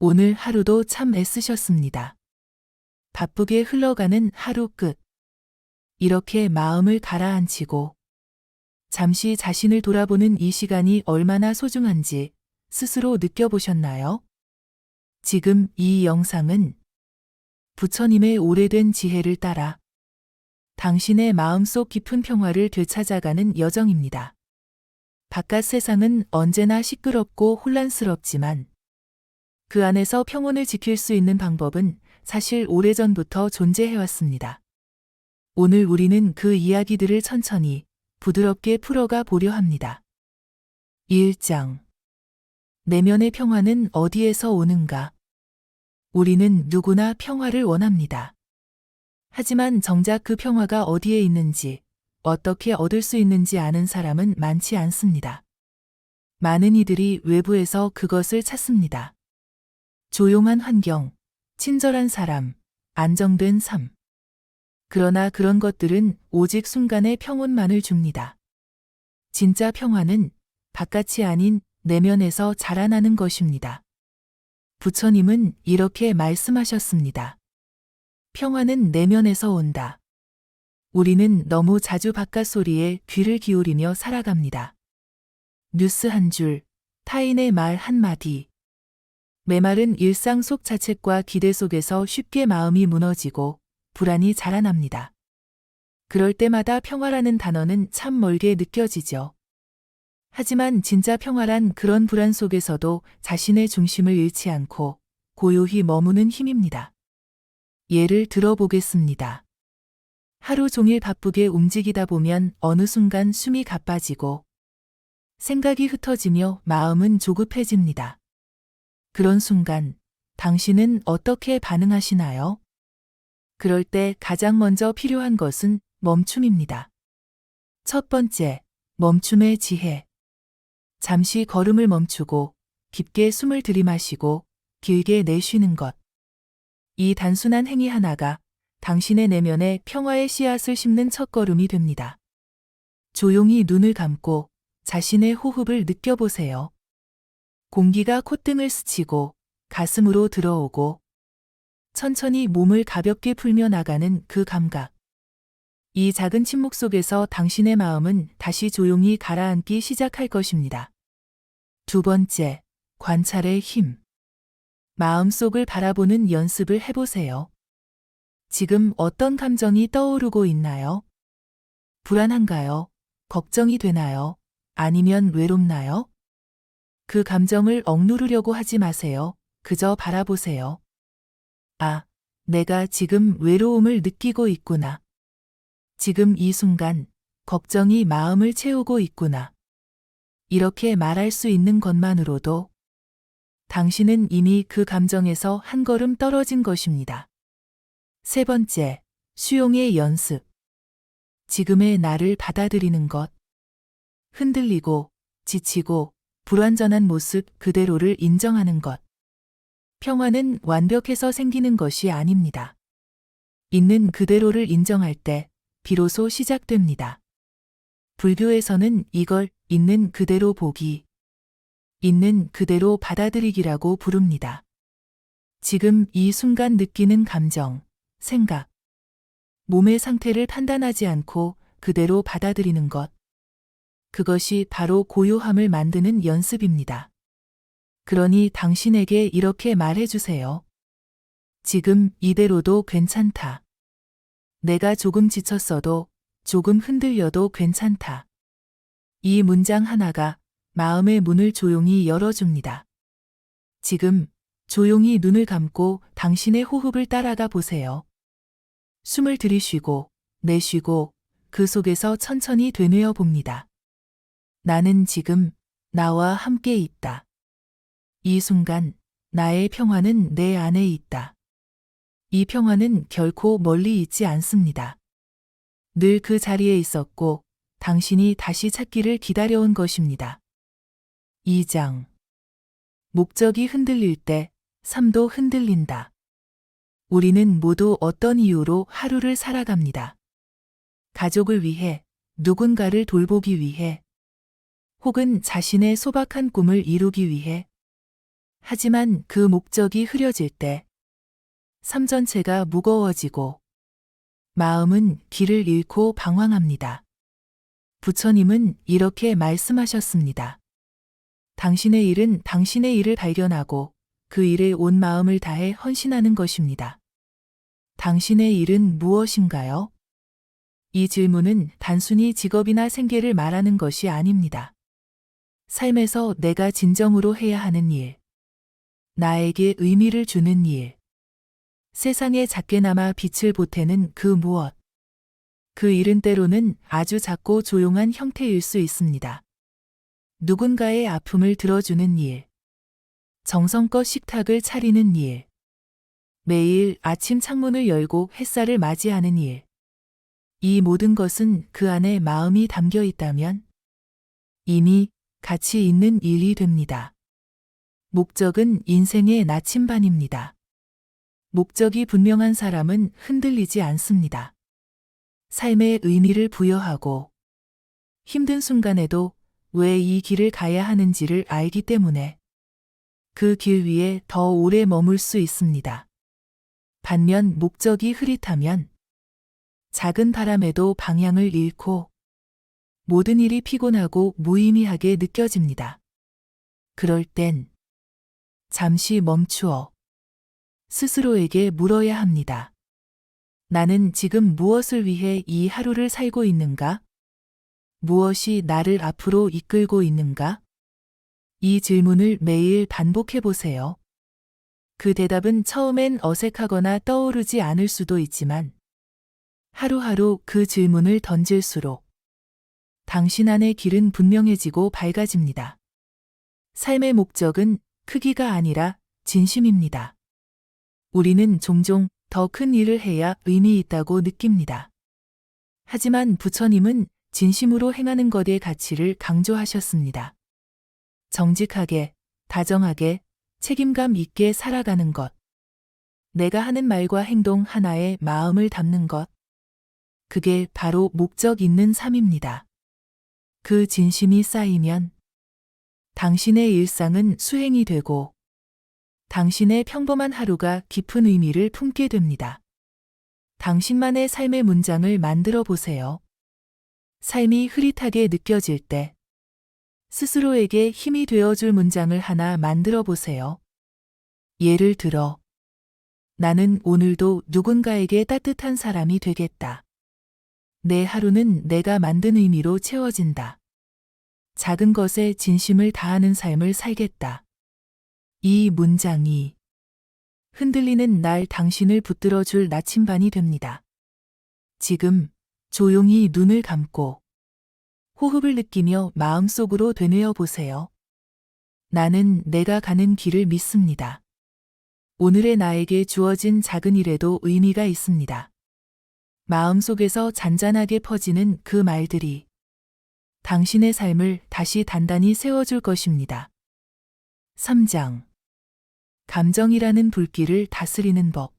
오늘 하루도 참 애쓰셨습니다. 바쁘게 흘러가는 하루 끝. 이렇게 마음을 가라앉히고 잠시 자신을 돌아보는 이 시간이 얼마나 소중한지 스스로 느껴보셨나요? 지금 이 영상은 부처님의 오래된 지혜를 따라 당신의 마음속 깊은 평화를 되찾아가는 여정입니다. 바깥 세상은 언제나 시끄럽고 혼란스럽지만 그 안에서 평온을 지킬 수 있는 방법은 사실 오래전부터 존재해왔습니다. 오늘 우리는 그 이야기들을 천천히 부드럽게 풀어가 보려 합니다. 1장. 내면의 평화는 어디에서 오는가? 우리는 누구나 평화를 원합니다. 하지만 정작 그 평화가 어디에 있는지, 어떻게 얻을 수 있는지 아는 사람은 많지 않습니다. 많은 이들이 외부에서 그것을 찾습니다. 조용한 환경, 친절한 사람, 안정된 삶. 그러나 그런 것들은 오직 순간의 평온만을 줍니다. 진짜 평화는 바깥이 아닌 내면에서 자라나는 것입니다. 부처님은 이렇게 말씀하셨습니다. 평화는 내면에서 온다. 우리는 너무 자주 바깥 소리에 귀를 기울이며 살아갑니다. 뉴스 한 줄, 타인의 말 한마디. 메마른 일상 속 자책과 기대 속에서 쉽게 마음이 무너지고 불안이 자라납니다. 그럴 때마다 평화라는 단어는 참 멀게 느껴지죠. 하지만 진짜 평화란 그런 불안 속에서도 자신의 중심을 잃지 않고 고요히 머무는 힘입니다. 예를 들어보겠습니다. 하루 종일 바쁘게 움직이다 보면 어느 순간 숨이 가빠지고 생각이 흩어지며 마음은 조급해집니다. 그런 순간 당신은 어떻게 반응하시나요? 그럴 때 가장 먼저 필요한 것은 멈춤입니다. 첫 번째, 멈춤의 지혜. 잠시 걸음을 멈추고 깊게 숨을 들이마시고 길게 내쉬는 것. 이 단순한 행위 하나가 당신의 내면에 평화의 씨앗을 심는 첫걸음이 됩니다. 조용히 눈을 감고 자신의 호흡을 느껴보세요. 공기가 콧등을 스치고 가슴으로 들어오고 천천히 몸을 가볍게 풀며 나가는 그 감각. 이 작은 침묵 속에서 당신의 마음은 다시 조용히 가라앉기 시작할 것입니다. 두 번째, 관찰의 힘. 마음속을 바라보는 연습을 해보세요. 지금 어떤 감정이 떠오르고 있나요? 불안한가요? 걱정이 되나요? 아니면 외롭나요? 그 감정을 억누르려고 하지 마세요. 그저 바라보세요. 아, 내가 지금 외로움을 느끼고 있구나. 지금 이 순간 걱정이 마음을 채우고 있구나. 이렇게 말할 수 있는 것만으로도 당신은 이미 그 감정에서 한 걸음 떨어진 것입니다. 세 번째, 수용의 연습. 지금의 나를 받아들이는 것. 흔들리고, 지치고, 불완전한 모습 그대로를 인정하는 것. 평화는 완벽해서 생기는 것이 아닙니다. 있는 그대로를 인정할 때 비로소 시작됩니다. 불교에서는 이걸 있는 그대로 보기, 있는 그대로 받아들이기라고 부릅니다. 지금 이 순간 느끼는 감정, 생각, 몸의 상태를 판단하지 않고 그대로 받아들이는 것. 그것이 바로 고요함을 만드는 연습입니다. 그러니 당신에게 이렇게 말해주세요. 지금 이대로도 괜찮다. 내가 조금 지쳤어도, 조금 흔들려도 괜찮다. 이 문장 하나가 마음의 문을 조용히 열어줍니다. 지금 조용히 눈을 감고 당신의 호흡을 따라가 보세요. 숨을 들이쉬고, 내쉬고, 그 속에서 천천히 되뇌어 봅니다. 나는 지금 나와 함께 있다. 이 순간 나의 평화는 내 안에 있다. 이 평화는 결코 멀리 있지 않습니다. 늘 그 자리에 있었고 당신이 다시 찾기를 기다려온 것입니다. 2장. 목적이 흔들릴 때 삶도 흔들린다. 우리는 모두 어떤 이유로 하루를 살아갑니다. 가족을 위해, 누군가를 돌보기 위해, 혹은 자신의 소박한 꿈을 이루기 위해. 하지만 그 목적이 흐려질 때 삶 전체가 무거워지고 마음은 길을 잃고 방황합니다. 부처님은 이렇게 말씀하셨습니다. 당신의 일은 당신의 일을 발견하고 그 일에 온 마음을 다해 헌신하는 것입니다. 당신의 일은 무엇인가요? 이 질문은 단순히 직업이나 생계를 말하는 것이 아닙니다. 삶에서 내가 진정으로 해야 하는 일, 나에게 의미를 주는 일, 세상에 작게나마 빛을 보태는 그 무엇. 그 일은 때로는 아주 작고 조용한 형태일 수 있습니다. 누군가의 아픔을 들어주는 일, 정성껏 식탁을 차리는 일, 매일 아침 창문을 열고 햇살을 맞이하는 일. 이 모든 것은 그 안에 마음이 담겨 있다면 이미 가치 있는 일이 됩니다. 목적은 인생의 나침반입니다. 목적이 분명한 사람은 흔들리지 않습니다. 삶의 의미를 부여하고 힘든 순간에도 왜 이 길을 가야 하는지를 알기 때문에 그 길 위에 더 오래 머물 수 있습니다. 반면 목적이 흐릿하면 작은 바람에도 방향을 잃고 모든 일이 피곤하고 무의미하게 느껴집니다. 그럴 땐 잠시 멈추어 스스로에게 물어야 합니다. 나는 지금 무엇을 위해 이 하루를 살고 있는가? 무엇이 나를 앞으로 이끌고 있는가? 이 질문을 매일 반복해 보세요. 그 대답은 처음엔 어색하거나 떠오르지 않을 수도 있지만 하루하루 그 질문을 던질수록 당신 안의 길은 분명해지고 밝아집니다. 삶의 목적은 크기가 아니라 진심입니다. 우리는 종종 더 큰 일을 해야 의미 있다고 느낍니다. 하지만 부처님은 진심으로 행하는 것의 가치를 강조하셨습니다. 정직하게, 다정하게, 책임감 있게 살아가는 것. 내가 하는 말과 행동 하나에 마음을 담는 것. 그게 바로 목적 있는 삶입니다. 그 진심이 쌓이면 당신의 일상은 수행이 되고 당신의 평범한 하루가 깊은 의미를 품게 됩니다. 당신만의 삶의 문장을 만들어 보세요. 삶이 흐릿하게 느껴질 때 스스로에게 힘이 되어줄 문장을 하나 만들어 보세요. 예를 들어, 나는 오늘도 누군가에게 따뜻한 사람이 되겠다. 내 하루는 내가 만든 의미로 채워진다. 작은 것에 진심을 다하는 삶을 살겠다. 이 문장이 흔들리는 날 당신을 붙들어 줄 나침반이 됩니다. 지금 조용히 눈을 감고 호흡을 느끼며 마음속으로 되뇌어 보세요. 나는 내가 가는 길을 믿습니다. 오늘의 나에게 주어진 작은 일에도 의미가 있습니다. 마음속에서 잔잔하게 퍼지는 그 말들이 당신의 삶을 다시 단단히 세워줄 것입니다. 3장. 감정이라는 불길을 다스리는 법.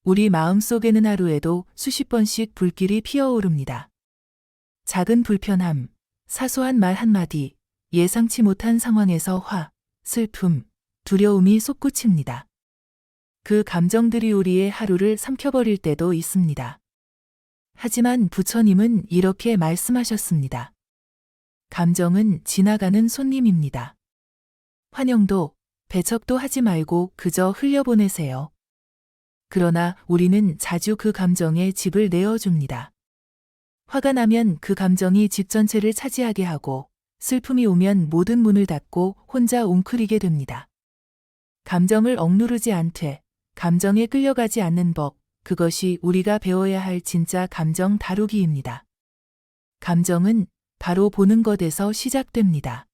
우리 마음속에는 하루에도 수십 번씩 불길이 피어오릅니다. 작은 불편함, 사소한 말 한마디, 예상치 못한 상황에서 화, 슬픔, 두려움이 솟구칩니다. 그 감정들이 우리의 하루를 삼켜버릴 때도 있습니다. 하지만 부처님은 이렇게 말씀하셨습니다. 감정은 지나가는 손님입니다. 환영도, 배척도 하지 말고 그저 흘려보내세요. 그러나 우리는 자주 그 감정에 집을 내어줍니다. 화가 나면 그 감정이 집 전체를 차지하게 하고 슬픔이 오면 모든 문을 닫고 혼자 웅크리게 됩니다. 감정을 억누르지 않되 감정에 끌려가지 않는 법, 그것이 우리가 배워야 할 진짜 감정 다루기입니다. 감정은 바로 보는 것에서 시작됩니다.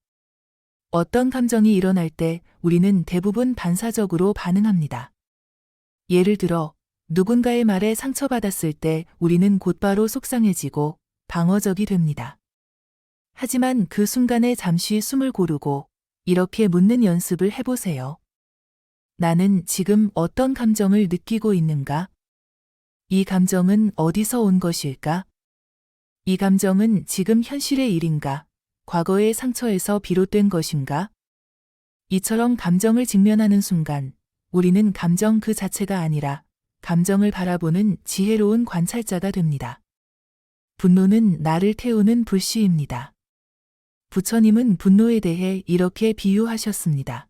어떤 감정이 일어날 때 우리는 대부분 반사적으로 반응합니다. 예를 들어 누군가의 말에 상처받았을 때 우리는 곧바로 속상해지고 방어적이 됩니다. 하지만 그 순간에 잠시 숨을 고르고 이렇게 묻는 연습을 해보세요. 나는 지금 어떤 감정을 느끼고 있는가? 이 감정은 어디서 온 것일까? 이 감정은 지금 현실의 일인가? 과거의 상처에서 비롯된 것인가? 이처럼 감정을 직면하는 순간 우리는 감정 그 자체가 아니라 감정을 바라보는 지혜로운 관찰자가 됩니다. 분노는 나를 태우는 불씨입니다. 부처님은 분노에 대해 이렇게 비유하셨습니다.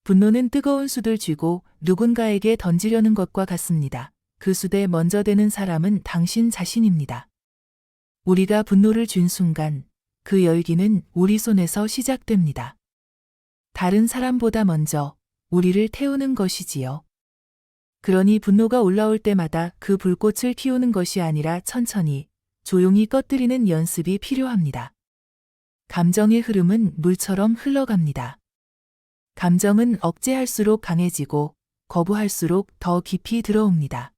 분노는 뜨거운 숯을 쥐고 누군가에게 던지려는 것과 같습니다. 그 숯에 먼저 대는 사람은 당신 자신입니다. 우리가 분노를 쥔 순간 그 열기는 우리 손에서 시작됩니다. 다른 사람보다 먼저 우리를 태우는 것이지요. 그러니 분노가 올라올 때마다 그 불꽃을 키우는 것이 아니라 천천히, 조용히 꺼뜨리는 연습이 필요합니다. 감정의 흐름은 물처럼 흘러갑니다. 감정은 억제할수록 강해지고 거부할수록 더 깊이 들어옵니다.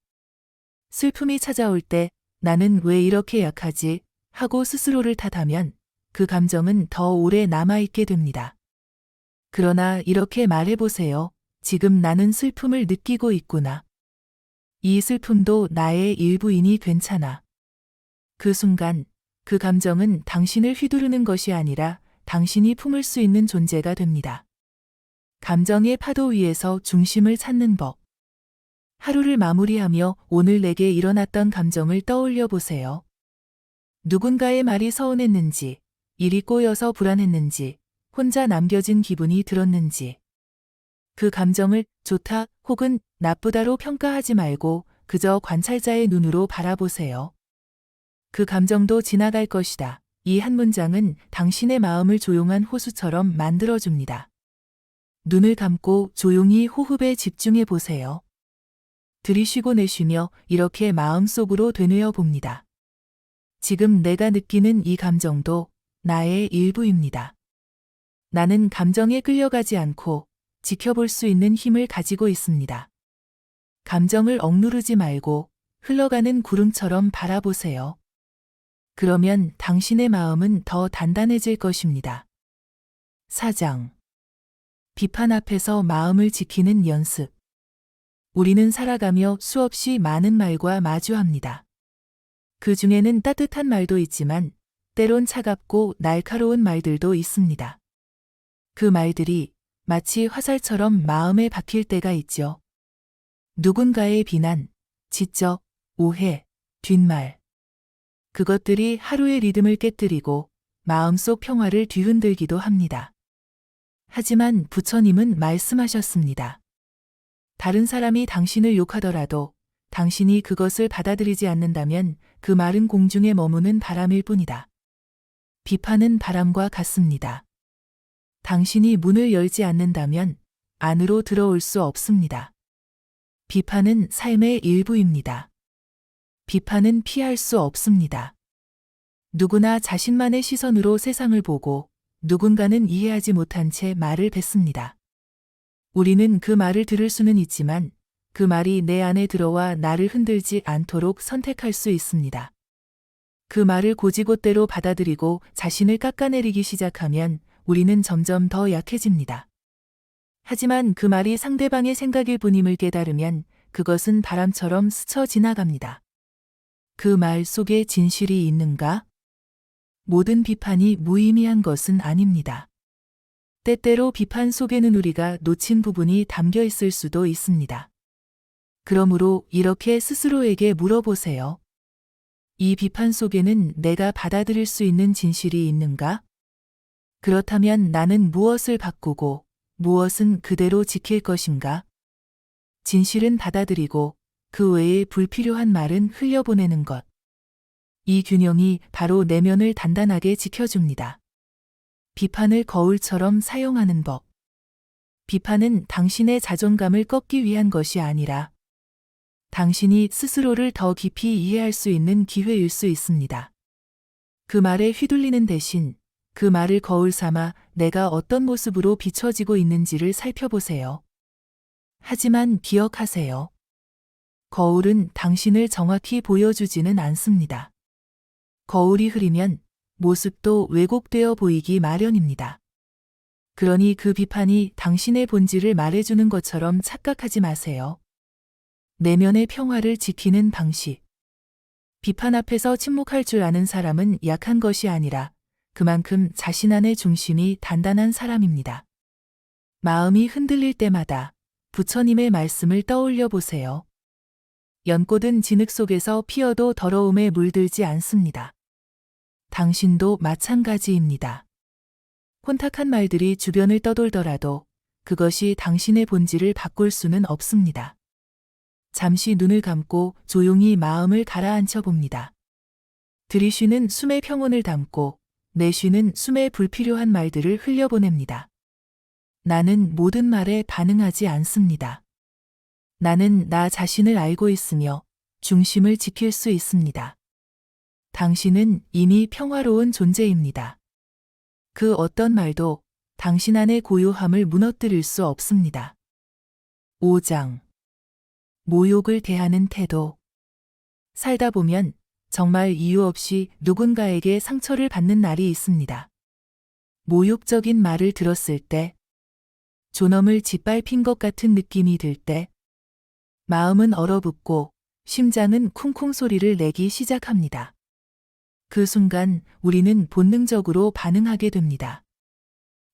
슬픔이 찾아올 때 나는 왜 이렇게 약하지 하고 스스로를 탓하면 그 감정은 더 오래 남아있게 됩니다. 그러나 이렇게 말해보세요. 지금 나는 슬픔을 느끼고 있구나. 이 슬픔도 나의 일부이니 괜찮아. 그 순간 그 감정은 당신을 휘두르는 것이 아니라 당신이 품을 수 있는 존재가 됩니다. 감정의 파도 위에서 중심을 찾는 법. 하루를 마무리하며 오늘 내게 일어났던 감정을 떠올려 보세요. 누군가의 말이 서운했는지, 일이 꼬여서 불안했는지, 혼자 남겨진 기분이 들었는지. 그 감정을 좋다 혹은 나쁘다로 평가하지 말고 그저 관찰자의 눈으로 바라보세요. 그 감정도 지나갈 것이다. 이 한 문장은 당신의 마음을 조용한 호수처럼 만들어줍니다. 눈을 감고 조용히 호흡에 집중해 보세요. 들이쉬고 내쉬며 이렇게 마음속으로 되뇌어 봅니다. 지금 내가 느끼는 이 감정도 나의 일부입니다. 나는 감정에 끌려가지 않고 지켜볼 수 있는 힘을 가지고 있습니다. 감정을 억누르지 말고 흘러가는 구름처럼 바라보세요. 그러면 당신의 마음은 더 단단해질 것입니다. 4장. 비판 앞에서 마음을 지키는 연습. 우리는 살아가며 수없이 많은 말과 마주합니다. 그 중에는 따뜻한 말도 있지만 때론 차갑고 날카로운 말들도 있습니다. 그 말들이 마치 화살처럼 마음에 박힐 때가 있죠. 누군가의 비난, 지적, 오해, 뒷말. 그것들이 하루의 리듬을 깨뜨리고 마음속 평화를 뒤흔들기도 합니다. 하지만 부처님은 말씀하셨습니다. 다른 사람이 당신을 욕하더라도 당신이 그것을 받아들이지 않는다면 그 말은 공중에 머무는 바람일 뿐이다. 비판은 바람과 같습니다. 당신이 문을 열지 않는다면 안으로 들어올 수 없습니다. 비판은 삶의 일부입니다. 비판은 피할 수 없습니다. 누구나 자신만의 시선으로 세상을 보고 누군가는 이해하지 못한 채 말을 뱉습니다. 우리는 그 말을 들을 수는 있지만 그 말이 내 안에 들어와 나를 흔들지 않도록 선택할 수 있습니다. 그 말을 고지곳대로 받아들이고 자신을 깎아내리기 시작하면 우리는 점점 더 약해집니다. 하지만 그 말이 상대방의 생각일 뿐임을 깨달으면 그것은 바람처럼 스쳐 지나갑니다. 그 말 속에 진실이 있는가? 모든 비판이 무의미한 것은 아닙니다. 때때로 비판 속에는 우리가 놓친 부분이 담겨 있을 수도 있습니다. 그러므로 이렇게 스스로에게 물어보세요. 이 비판 속에는 내가 받아들일 수 있는 진실이 있는가? 그렇다면 나는 무엇을 바꾸고 무엇은 그대로 지킬 것인가? 진실은 받아들이고 그 외에 불필요한 말은 흘려보내는 것. 이 균형이 바로 내면을 단단하게 지켜줍니다. 비판을 거울처럼 사용하는 법. 비판은 당신의 자존감을 꺾기 위한 것이 아니라 당신이 스스로를 더 깊이 이해할 수 있는 기회일 수 있습니다. 그 말에 휘둘리는 대신 그 말을 거울 삼아 내가 어떤 모습으로 비춰지고 있는지를 살펴보세요. 하지만 기억하세요. 거울은 당신을 정확히 보여주지는 않습니다. 거울이 흐리면 모습도 왜곡되어 보이기 마련입니다. 그러니 그 비판이 당신의 본질을 말해주는 것처럼 착각하지 마세요. 내면의 평화를 지키는 방식. 비판 앞에서 침묵할 줄 아는 사람은 약한 것이 아니라 그만큼 자신 안의 중심이 단단한 사람입니다. 마음이 흔들릴 때마다 부처님의 말씀을 떠올려 보세요. 연꽃은 진흙 속에서 피어도 더러움에 물들지 않습니다. 당신도 마찬가지입니다. 혼탁한 말들이 주변을 떠돌더라도 그것이 당신의 본질을 바꿀 수는 없습니다. 잠시 눈을 감고 조용히 마음을 가라앉혀 봅니다. 들이쉬는 숨에 평온을 담고 내쉬는 숨에 불필요한 말들을 흘려보냅니다. 나는 모든 말에 반응하지 않습니다. 나는 나 자신을 알고 있으며 중심을 지킬 수 있습니다. 당신은 이미 평화로운 존재입니다. 그 어떤 말도 당신 안의 고요함을 무너뜨릴 수 없습니다. 5장. 모욕을 대하는 태도. 살다 보면 정말 이유 없이 누군가에게 상처를 받는 날이 있습니다. 모욕적인 말을 들었을 때, 존엄을 짓밟힌 것 같은 느낌이 들 때, 마음은 얼어붙고 심장은 쿵쿵 소리를 내기 시작합니다. 그 순간 우리는 본능적으로 반응하게 됩니다.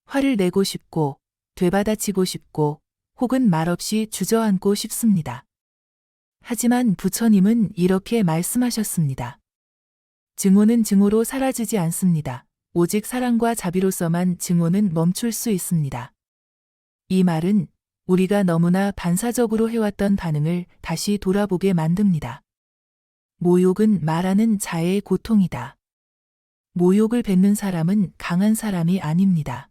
화를 내고 싶고, 되받아치고 싶고, 혹은 말없이 주저앉고 싶습니다. 하지만 부처님은 이렇게 말씀하셨습니다. 증오는 증오로 사라지지 않습니다. 오직 사랑과 자비로서만 증오는 멈출 수 있습니다. 이 말은 우리가 너무나 반사적으로 해왔던 반응을 다시 돌아보게 만듭니다. 모욕은 말하는 자의 고통이다. 모욕을 뱉는 사람은 강한 사람이 아닙니다.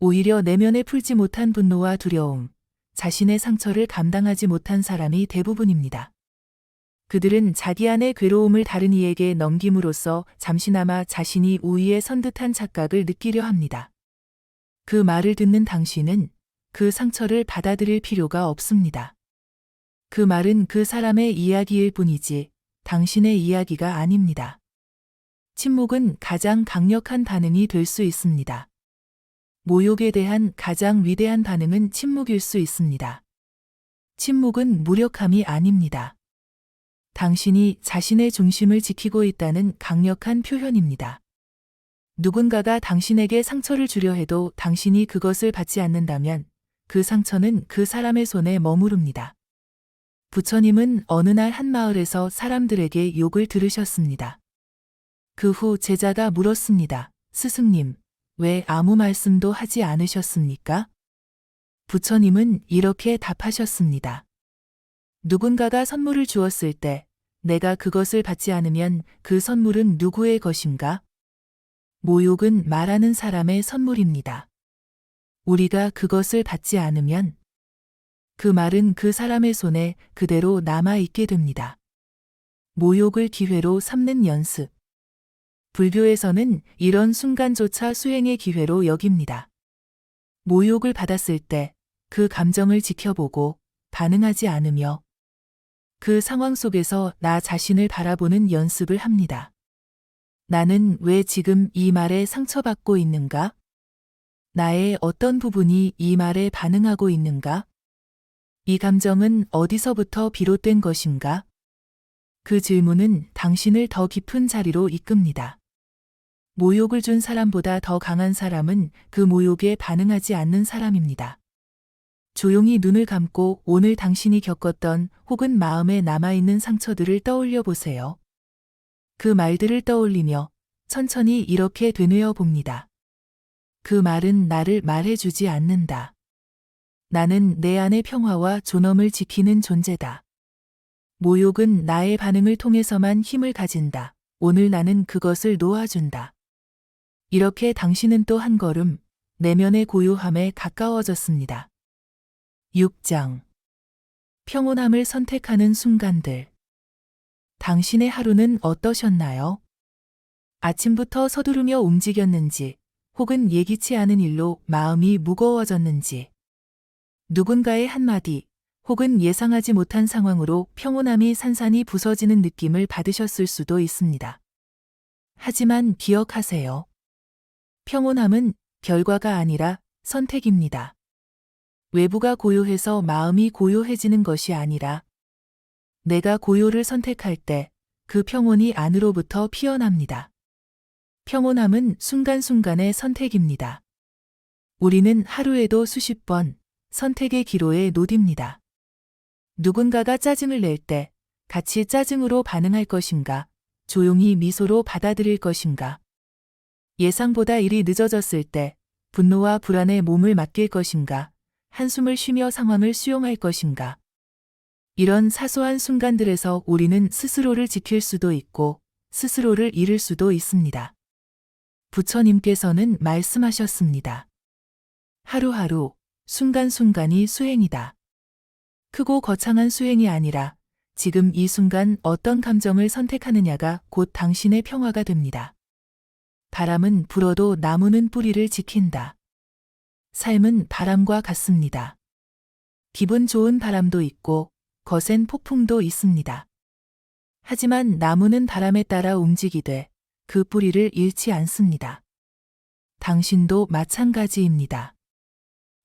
오히려 내면에 풀지 못한 분노와 두려움, 자신의 상처를 감당하지 못한 사람이 대부분입니다. 그들은 자기 안의 괴로움을 다른 이에게 넘김으로써 잠시나마 자신이 우위에 선 듯한 착각을 느끼려 합니다. 그 말을 듣는 당신은 그 상처를 받아들일 필요가 없습니다. 그 말은 그 사람의 이야기일 뿐이지 당신의 이야기가 아닙니다. 침묵은 가장 강력한 반응이 될 수 있습니다. 모욕에 대한 가장 위대한 반응은 침묵일 수 있습니다. 침묵은 무력함이 아닙니다. 당신이 자신의 중심을 지키고 있다는 강력한 표현입니다. 누군가가 당신에게 상처를 주려 해도 당신이 그것을 받지 않는다면 그 상처는 그 사람의 손에 머무릅니다. 부처님은 어느 날 한 마을에서 사람들에게 욕을 들으셨습니다. 그 후 제자가 물었습니다. 스승님, 왜 아무 말씀도 하지 않으셨습니까? 부처님은 이렇게 답하셨습니다. 누군가가 선물을 주었을 때 내가 그것을 받지 않으면 그 선물은 누구의 것인가? 모욕은 말하는 사람의 선물입니다. 우리가 그것을 받지 않으면 그 말은 그 사람의 손에 그대로 남아있게 됩니다. 모욕을 기회로 삼는 연습. 불교에서는 이런 순간조차 수행의 기회로 여깁니다. 모욕을 받았을 때 그 감정을 지켜보고 반응하지 않으며 그 상황 속에서 나 자신을 바라보는 연습을 합니다. 나는 왜 지금 이 말에 상처받고 있는가? 나의 어떤 부분이 이 말에 반응하고 있는가? 이 감정은 어디서부터 비롯된 것인가? 그 질문은 당신을 더 깊은 자리로 이끕니다. 모욕을 준 사람보다 더 강한 사람은 그 모욕에 반응하지 않는 사람입니다. 조용히 눈을 감고 오늘 당신이 겪었던 혹은 마음에 남아있는 상처들을 떠올려 보세요. 그 말들을 떠올리며 천천히 이렇게 되뇌어 봅니다. 그 말은 나를 말해주지 않는다. 나는 내 안의 평화와 존엄을 지키는 존재다. 모욕은 나의 반응을 통해서만 힘을 가진다. 오늘 나는 그것을 놓아준다. 이렇게 당신은 또 한 걸음 내면의 고요함에 가까워졌습니다. 6장. 평온함을 선택하는 순간들. 당신의 하루는 어떠셨나요? 아침부터 서두르며 움직였는지, 혹은 예기치 않은 일로 마음이 무거워졌는지, 누군가의 한마디, 혹은 예상하지 못한 상황으로 평온함이 산산이 부서지는 느낌을 받으셨을 수도 있습니다. 하지만 기억하세요. 평온함은 결과가 아니라 선택입니다. 외부가 고요해서 마음이 고요해지는 것이 아니라 내가 고요를 선택할 때 그 평온이 안으로부터 피어납니다. 평온함은 순간순간의 선택입니다. 우리는 하루에도 수십 번 선택의 기로에 놓입니다. 누군가가 짜증을 낼 때 같이 짜증으로 반응할 것인가, 조용히 미소로 받아들일 것인가, 예상보다 일이 늦어졌을 때 분노와 불안에 몸을 맡길 것인가, 한숨을 쉬며 상황을 수용할 것인가. 이런 사소한 순간들에서 우리는 스스로를 지킬 수도 있고 스스로를 잃을 수도 있습니다. 부처님께서는 말씀하셨습니다. 하루하루, 순간순간이 수행이다. 크고 거창한 수행이 아니라 지금 이 순간 어떤 감정을 선택하느냐가 곧 당신의 평화가 됩니다. 바람은 불어도 나무는 뿌리를 지킨다. 삶은 바람과 같습니다. 기분 좋은 바람도 있고 거센 폭풍도 있습니다. 하지만 나무는 바람에 따라 움직이되 그 뿌리를 잃지 않습니다. 당신도 마찬가지입니다.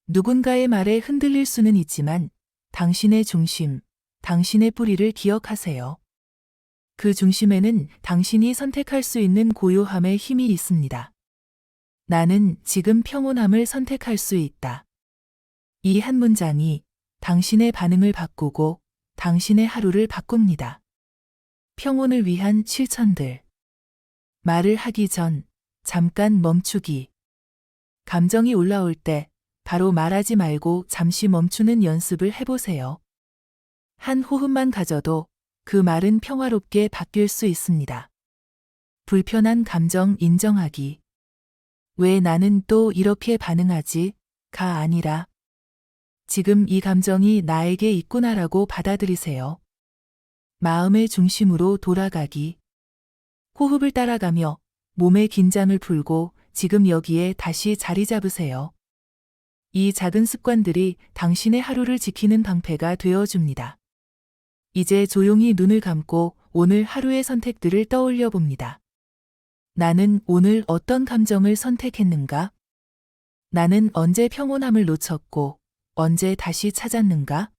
누군가의 말에 흔들릴 수는 있지만 당신의 중심, 당신의 뿌리를 기억하세요. 그 중심에는 당신이 선택할 수 있는 고요함의 힘이 있습니다. 나는 지금 평온함을 선택할 수 있다. 이 한 문장이 당신의 반응을 바꾸고 당신의 하루를 바꿉니다. 평온을 위한 실천들. 말을 하기 전 잠깐 멈추기. 감정이 올라올 때 바로 말하지 말고 잠시 멈추는 연습을 해보세요. 한 호흡만 가져도 그 말은 평화롭게 바뀔 수 있습니다. 불편한 감정 인정하기. 왜 나는 또 이렇게 반응하지?가 아니라 지금 이 감정이 나에게 있구나라고 받아들이세요. 마음의 중심으로 돌아가기. 호흡을 따라가며 몸의 긴장을 풀고 지금 여기에 다시 자리 잡으세요. 이 작은 습관들이 당신의 하루를 지키는 방패가 되어줍니다. 이제 조용히 눈을 감고 오늘 하루의 선택들을 떠올려 봅니다. 나는 오늘 어떤 감정을 선택했는가? 나는 언제 평온함을 놓쳤고 언제 다시 찾았는가?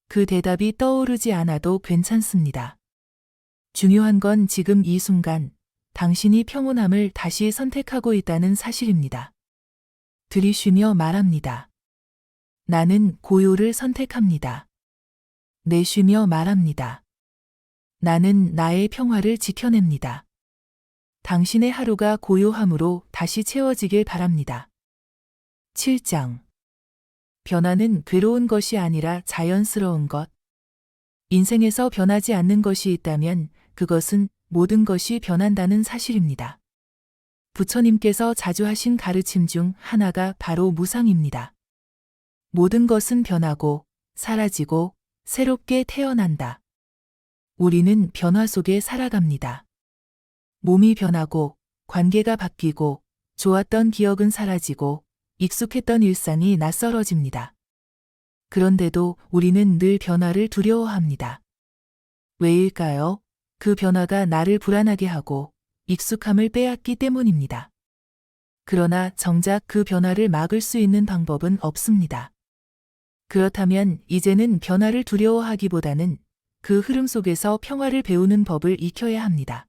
그 대답이 떠오르지 않아도 괜찮습니다. 중요한 건 지금 이 순간 당신이 평온함을 다시 선택하고 있다는 사실입니다. 들이쉬며 말합니다. 나는 고요를 선택합니다. 내쉬며 말합니다. 나는 나의 평화를 지켜냅니다. 당신의 하루가 고요함으로 다시 채워지길 바랍니다. 7장. 변화는 괴로운 것이 아니라 자연스러운 것. 인생에서 변하지 않는 것이 있다면 그것은 모든 것이 변한다는 사실입니다. 부처님께서 자주 하신 가르침 중 하나가 바로 무상입니다. 모든 것은 변하고 사라지고 새롭게 태어난다. 우리는 변화 속에 살아갑니다. 몸이 변하고 관계가 바뀌고 좋았던 기억은 사라지고 익숙했던 일상이 낯설어집니다. 그런데도 우리는 늘 변화를 두려워합니다. 왜일까요? 그 변화가 나를 불안하게 하고 익숙함을 빼앗기 때문입니다. 그러나 정작 그 변화를 막을 수 있는 방법은 없습니다. 그렇다면 이제는 변화를 두려워하기보다는 그 흐름 속에서 평화를 배우는 법을 익혀야 합니다.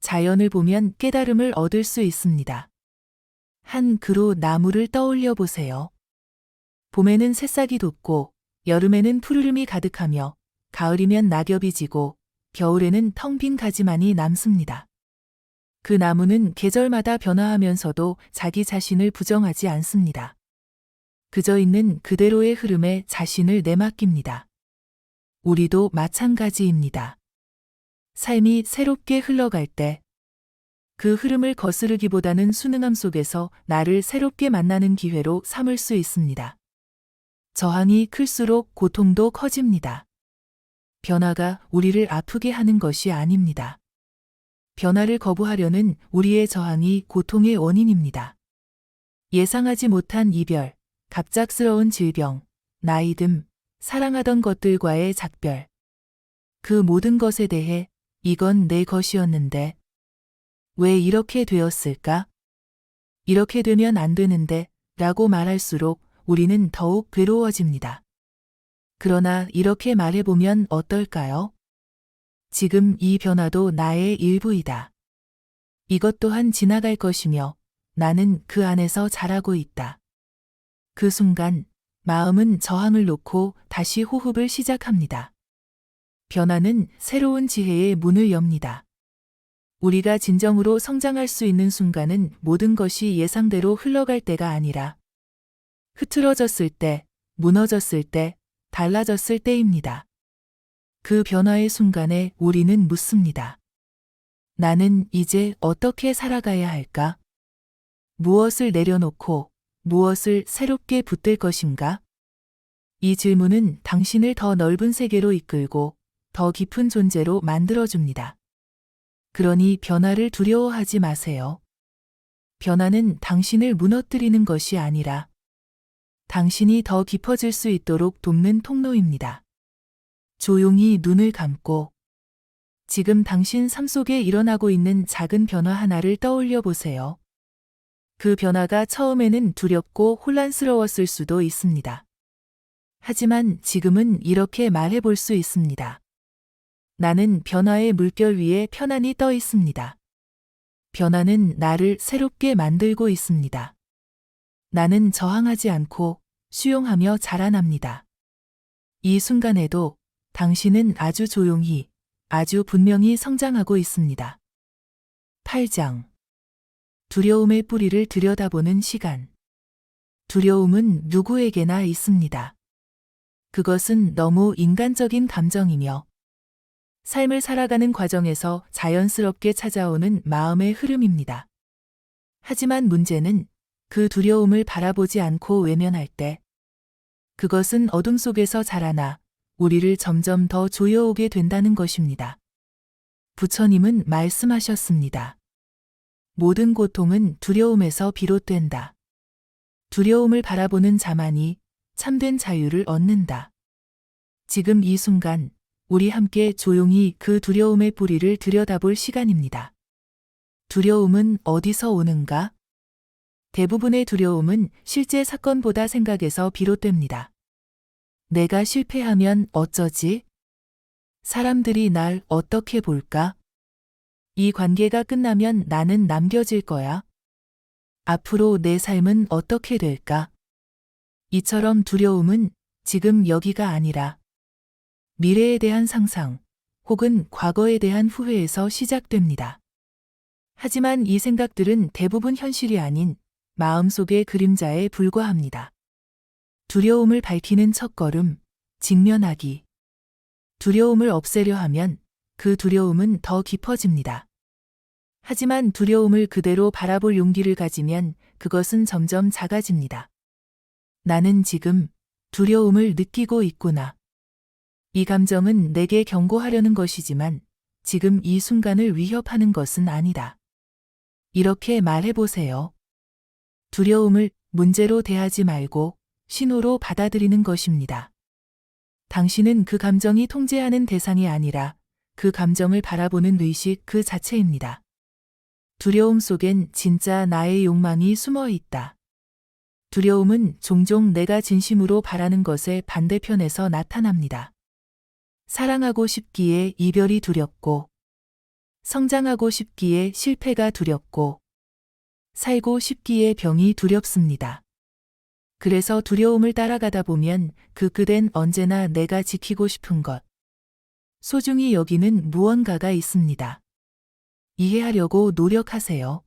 자연을 보면 깨달음을 얻을 수 있습니다. 한 그루 나무를 떠올려 보세요. 봄에는 새싹이 돋고 여름에는 푸르름이 가득하며 가을이면 낙엽이 지고 겨울에는 텅 빈 가지만이 남습니다. 그 나무는 계절마다 변화하면서도 자기 자신을 부정하지 않습니다. 그저 있는 그대로의 흐름에 자신을 내맡깁니다. 우리도 마찬가지입니다. 삶이 새롭게 흘러갈 때 그 흐름을 거스르기보다는 순응함 속에서 나를 새롭게 만나는 기회로 삼을 수 있습니다. 저항이 클수록 고통도 커집니다. 변화가 우리를 아프게 하는 것이 아닙니다. 변화를 거부하려는 우리의 저항이 고통의 원인입니다. 예상하지 못한 이별, 갑작스러운 질병, 나이듦, 사랑하던 것들과의 작별. 그 모든 것에 대해 이건 내 것이었는데 왜 이렇게 되었을까? 이렇게 되면 안 되는데 라고 말할수록 우리는 더욱 괴로워집니다. 그러나 이렇게 말해보면 어떨까요? 지금 이 변화도 나의 일부이다. 이것 또한 지나갈 것이며 나는 그 안에서 자라고 있다. 그 순간 마음은 저항을 놓고 다시 호흡을 시작합니다. 변화는 새로운 지혜의 문을 엽니다. 우리가 진정으로 성장할 수 있는 순간은 모든 것이 예상대로 흘러갈 때가 아니라 흐트러졌을 때, 무너졌을 때, 달라졌을 때입니다. 그 변화의 순간에 우리는 묻습니다. 나는 이제 어떻게 살아가야 할까? 무엇을 내려놓고 무엇을 새롭게 붙들 것인가? 이 질문은 당신을 더 넓은 세계로 이끌고 더 깊은 존재로 만들어줍니다. 그러니 변화를 두려워하지 마세요. 변화는 당신을 무너뜨리는 것이 아니라 당신이 더 깊어질 수 있도록 돕는 통로입니다. 조용히 눈을 감고 지금 당신 삶 속에 일어나고 있는 작은 변화 하나를 떠올려 보세요. 그 변화가 처음에는 두렵고 혼란스러웠을 수도 있습니다. 하지만 지금은 이렇게 말해 볼 수 있습니다. 나는 변화의 물결 위에 편안히 떠 있습니다. 변화는 나를 새롭게 만들고 있습니다. 나는 저항하지 않고 수용하며 자라납니다. 이 순간에도 당신은 아주 조용히, 아주 분명히 성장하고 있습니다. 8장. 두려움의 뿌리를 들여다보는 시간. 두려움은 누구에게나 있습니다. 그것은 너무 인간적인 감정이며 삶을 살아가는 과정에서 자연스럽게 찾아오는 마음의 흐름입니다. 하지만 문제는 그 두려움을 바라보지 않고 외면할 때 그것은 어둠 속에서 자라나 우리를 점점 더 조여오게 된다는 것입니다. 부처님은 말씀하셨습니다. 모든 고통은 두려움에서 비롯된다. 두려움을 바라보는 자만이 참된 자유를 얻는다. 지금 이 순간 우리 함께 조용히 그 두려움의 뿌리를 들여다볼 시간입니다. 두려움은 어디서 오는가? 대부분의 두려움은 실제 사건보다 생각에서 비롯됩니다. 내가 실패하면 어쩌지? 사람들이 날 어떻게 볼까? 이 관계가 끝나면 나는 남겨질 거야? 앞으로 내 삶은 어떻게 될까? 이처럼 두려움은 지금 여기가 아니라 미래에 대한 상상 혹은 과거에 대한 후회에서 시작됩니다. 하지만 이 생각들은 대부분 현실이 아닌 마음속의 그림자에 불과합니다. 두려움을 밝히는 첫걸음, 직면하기. 두려움을 없애려 하면 그 두려움은 더 깊어집니다. 하지만 두려움을 그대로 바라볼 용기를 가지면 그것은 점점 작아집니다. 나는 지금 두려움을 느끼고 있구나. 이 감정은 내게 경고하려는 것이지만 지금 이 순간을 위협하는 것은 아니다. 이렇게 말해보세요. 두려움을 문제로 대하지 말고 신호로 받아들이는 것입니다. 당신은 그 감정이 통제하는 대상이 아니라 그 감정을 바라보는 의식 그 자체입니다. 두려움 속엔 진짜 나의 욕망이 숨어 있다. 두려움은 종종 내가 진심으로 바라는 것의 반대편에서 나타납니다. 사랑하고 싶기에 이별이 두렵고, 성장하고 싶기에 실패가 두렵고, 살고 싶기에 병이 두렵습니다. 그래서 두려움을 따라가다 보면 그 끝엔 언제나 내가 지키고 싶은 것, 소중히 여기는 무언가가 있습니다. 이해하려고 노력하세요.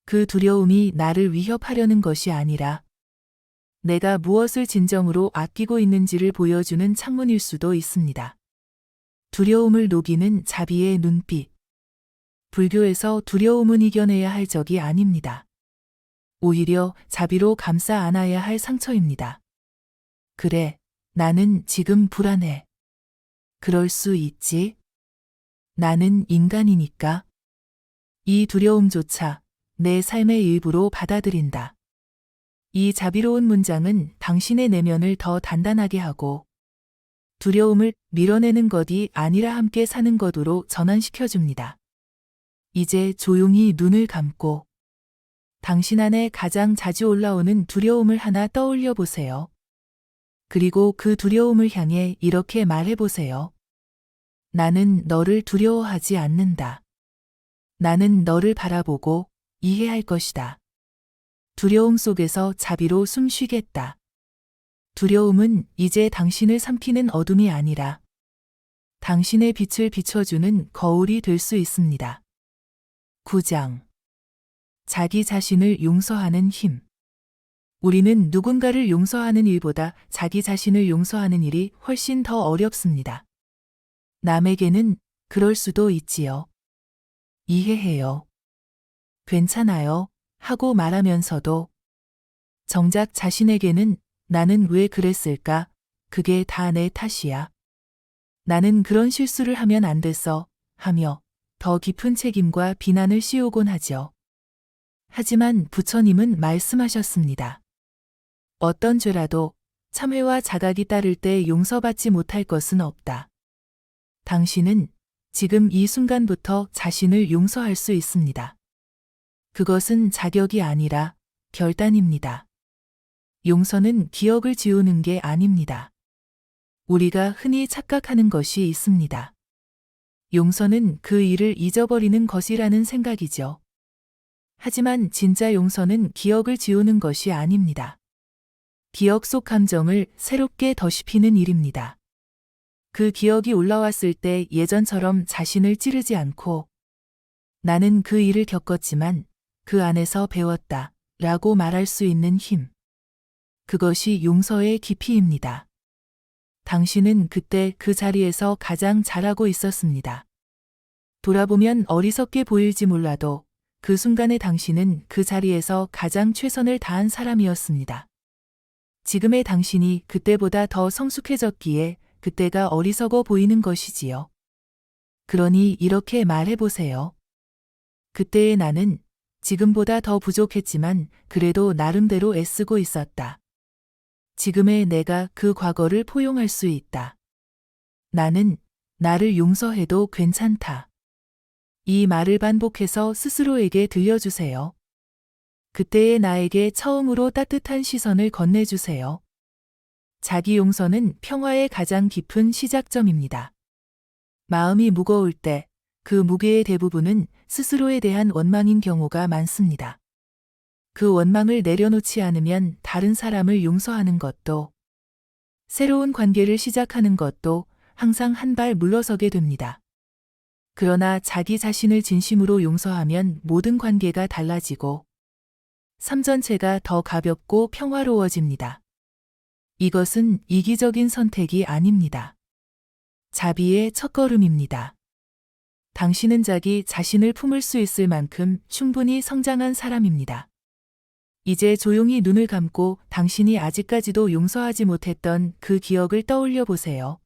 그 두려움이 나를 위협하려는 것이 아니라 내가 무엇을 진정으로 아끼고 있는지를 보여주는 창문일 수도 있습니다. 두려움을 녹이는 자비의 눈빛. 불교에서 두려움은 이겨내야 할 적이 아닙니다. 오히려 자비로 감싸 안아야 할 상처입니다. 그래, 나는 지금 불안해. 그럴 수 있지. 나는 인간이니까. 이 두려움조차 내 삶의 일부로 받아들인다. 이 자비로운 문장은 당신의 내면을 더 단단하게 하고 두려움을 밀어내는 것이 아니라 함께 사는 것으로 전환시켜줍니다. 이제 조용히 눈을 감고 당신 안에 가장 자주 올라오는 두려움을 하나 떠올려 보세요. 그리고 그 두려움을 향해 이렇게 말해보세요. 나는 너를 두려워하지 않는다. 나는 너를 바라보고 이해할 것이다. 두려움 속에서 자비로 숨 쉬겠다. 두려움은 이제 당신을 삼키는 어둠이 아니라 당신의 빛을 비춰주는 거울이 될 수 있습니다. 9장. 자기 자신을 용서하는 힘. 우리는 누군가를 용서하는 일보다 자기 자신을 용서하는 일이 훨씬 더 어렵습니다. 남에게는 그럴 수도 있지요. 이해해요. 괜찮아요. 하고 말하면서도 정작 자신에게는 나는 왜 그랬을까? 그게 다 내 탓이야. 나는 그런 실수를 하면 안 됐어. 하며 더 깊은 책임과 비난을 씌우곤 하죠. 하지만 부처님은 말씀하셨습니다. 어떤 죄라도 참회와 자각이 따를 때 용서받지 못할 것은 없다. 당신은 지금 이 순간부터 자신을 용서할 수 있습니다. 그것은 자격이 아니라 결단입니다. 용서는 기억을 지우는 게 아닙니다. 우리가 흔히 착각하는 것이 있습니다. 용서는 그 일을 잊어버리는 것이라는 생각이죠. 하지만 진짜 용서는 기억을 지우는 것이 아닙니다. 기억 속 감정을 새롭게 더씹히는 일입니다. 그 기억이 올라왔을 때 예전처럼 자신을 찌르지 않고 나는 그 일을 겪었지만 그 안에서 배웠다 라고 말할 수 있는 힘. 그것이 용서의 깊이입니다. 당신은 그때 그 자리에서 가장 잘하고 있었습니다. 돌아보면 어리석게 보일지 몰라도 그 순간에 당신은 그 자리에서 가장 최선을 다한 사람이었습니다. 지금의 당신이 그때보다 더 성숙해졌기에 그때가 어리석어 보이는 것이지요. 그러니 이렇게 말해보세요. 그때의 나는 지금보다 더 부족했지만 그래도 나름대로 애쓰고 있었다. 지금의 내가 그 과거를 포용할 수 있다. 나는 나를 용서해도 괜찮다. 이 말을 반복해서 스스로에게 들려주세요. 그때의 나에게 처음으로 따뜻한 시선을 건네주세요. 자기 용서는 평화의 가장 깊은 시작점입니다. 마음이 무거울 때 그 무게의 대부분은 스스로에 대한 원망인 경우가 많습니다. 그 원망을 내려놓지 않으면 다른 사람을 용서하는 것도 새로운 관계를 시작하는 것도 항상 한 발 물러서게 됩니다. 그러나 자기 자신을 진심으로 용서하면 모든 관계가 달라지고 삶 전체가 더 가볍고 평화로워집니다. 이것은 이기적인 선택이 아닙니다. 자비의 첫걸음입니다. 당신은 자기 자신을 품을 수 있을 만큼 충분히 성장한 사람입니다. 이제 조용히 눈을 감고 당신이 아직까지도 용서하지 못했던 그 기억을 떠올려 보세요.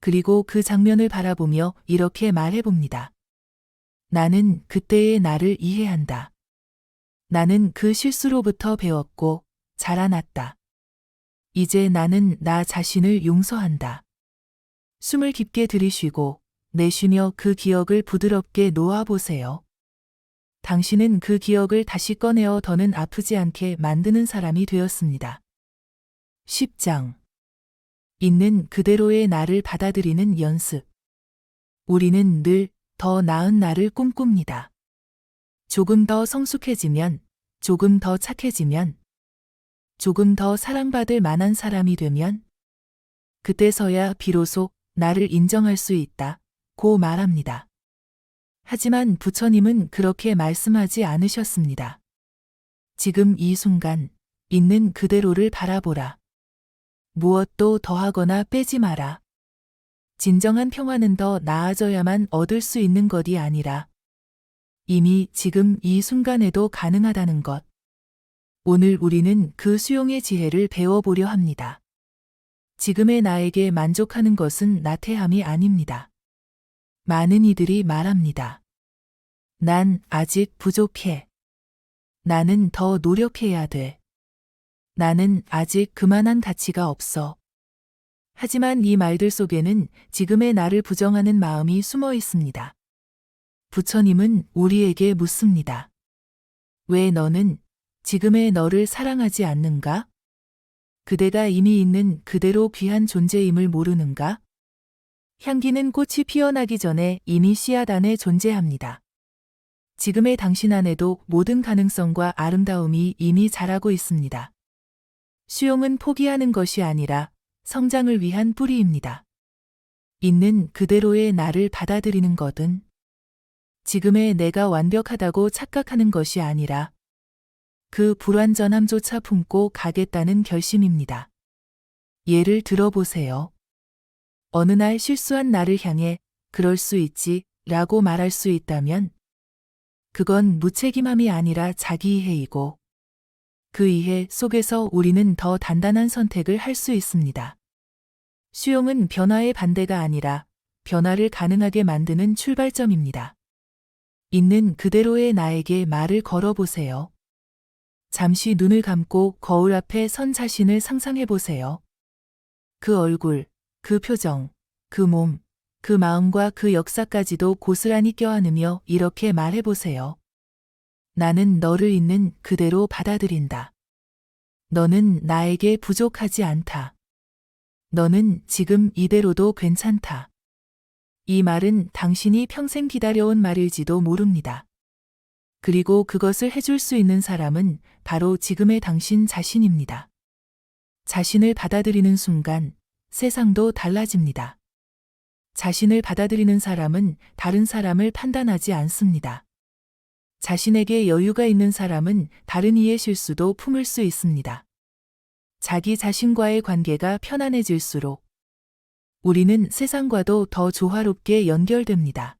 그리고 그 장면을 바라보며 이렇게 말해봅니다. 나는 그때의 나를 이해한다. 나는 그 실수로부터 배웠고 자라났다. 이제 나는 나 자신을 용서한다. 숨을 깊게 들이쉬고 내쉬며 그 기억을 부드럽게 놓아보세요. 당신은 그 기억을 다시 꺼내어 더는 아프지 않게 만드는 사람이 되었습니다. 10장. 있는 그대로의 나를 받아들이는 연습. 우리는 늘 더 나은 나를 꿈꿉니다. 조금 더 성숙해지면, 조금 더 착해지면, 조금 더 사랑받을 만한 사람이 되면, 그때서야 비로소 나를 인정할 수 있다. 고 말합니다. 하지만 부처님은 그렇게 말씀하지 않으셨습니다. 지금 이 순간, 있는 그대로를 바라보라. 무엇도 더하거나 빼지 마라. 진정한 평화는 더 나아져야만 얻을 수 있는 것이 아니라 이미 지금 이 순간에도 가능하다는 것. 오늘 우리는 그 수용의 지혜를 배워보려 합니다. 지금의 나에게 만족하는 것은 나태함이 아닙니다. 많은 이들이 말합니다. 난 아직 부족해. 나는 더 노력해야 돼. 나는 아직 그만한 가치가 없어. 하지만 이 말들 속에는 지금의 나를 부정하는 마음이 숨어 있습니다. 부처님은 우리에게 묻습니다. 왜 너는 지금의 너를 사랑하지 않는가? 그대가 이미 있는 그대로 귀한 존재임을 모르는가? 향기는 꽃이 피어나기 전에 이미 씨앗 안에 존재합니다. 지금의 당신 안에도 모든 가능성과 아름다움이 이미 자라고 있습니다. 수용은 포기하는 것이 아니라 성장을 위한 뿌리입니다. 있는 그대로의 나를 받아들이는 것은 지금의 내가 완벽하다고 착각하는 것이 아니라 그 불완전함조차 품고 가겠다는 결심입니다. 예를 들어보세요. 어느 날 실수한 나를 향해 그럴 수 있지 라고 말할 수 있다면 그건 무책임함이 아니라 자기이해이고 그 이해 속에서 우리는 더 단단한 선택을 할 수 있습니다. 수용은 변화의 반대가 아니라 변화를 가능하게 만드는 출발점입니다. 있는 그대로의 나에게 말을 걸어보세요. 잠시 눈을 감고 거울 앞에 선 자신을 상상해 보세요. 그 얼굴, 그 표정, 그 몸, 그 마음과 그 역사까지도 고스란히 껴안으며 이렇게 말해 보세요. 나는 너를 있는 그대로 받아들인다. 너는 나에게 부족하지 않다. 너는 지금 이대로도 괜찮다. 이 말은 당신이 평생 기다려온 말일지도 모릅니다. 그리고 그것을 해줄 수 있는 사람은 바로 지금의 당신 자신입니다. 자신을 받아들이는 순간 세상도 달라집니다. 자신을 받아들이는 사람은 다른 사람을 판단하지 않습니다. 자신에게 여유가 있는 사람은 다른 이의 실수도 품을 수 있습니다. 자기 자신과의 관계가 편안해질수록 우리는 세상과도 더 조화롭게 연결됩니다.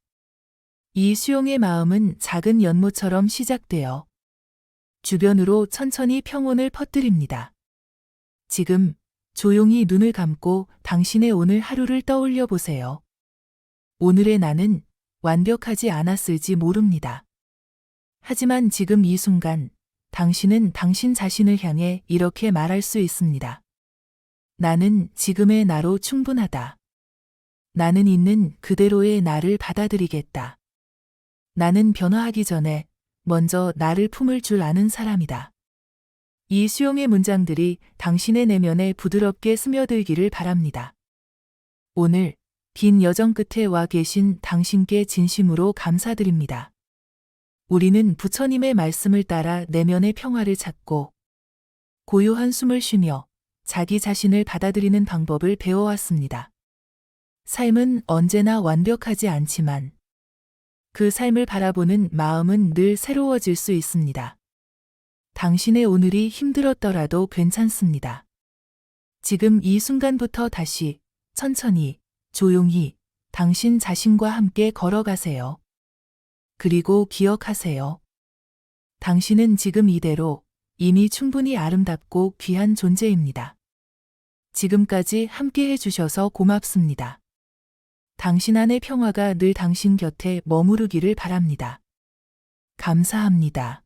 이 수용의 마음은 작은 연못처럼 시작되어 주변으로 천천히 평온을 퍼뜨립니다. 지금 조용히 눈을 감고 당신의 오늘 하루를 떠올려 보세요. 오늘의 나는 완벽하지 않았을지 모릅니다. 하지만 지금 이 순간 당신은 당신 자신을 향해 이렇게 말할 수 있습니다. 나는 지금의 나로 충분하다. 나는 있는 그대로의 나를 받아들이겠다. 나는 변화하기 전에 먼저 나를 품을 줄 아는 사람이다. 이 수용의 문장들이 당신의 내면에 부드럽게 스며들기를 바랍니다. 오늘 긴 여정 끝에 와 계신 당신께 진심으로 감사드립니다. 우리는 부처님의 말씀을 따라 내면의 평화를 찾고 고요한 숨을 쉬며 자기 자신을 받아들이는 방법을 배워왔습니다. 삶은 언제나 완벽하지 않지만 그 삶을 바라보는 마음은 늘 새로워질 수 있습니다. 당신의 오늘이 힘들었더라도 괜찮습니다. 지금 이 순간부터 다시 천천히 조용히 당신 자신과 함께 걸어가세요. 그리고 기억하세요. 당신은 지금 이대로 이미 충분히 아름답고 귀한 존재입니다. 지금까지 함께 해주셔서 고맙습니다. 당신 안의 평화가 늘 당신 곁에 머무르기를 바랍니다. 감사합니다.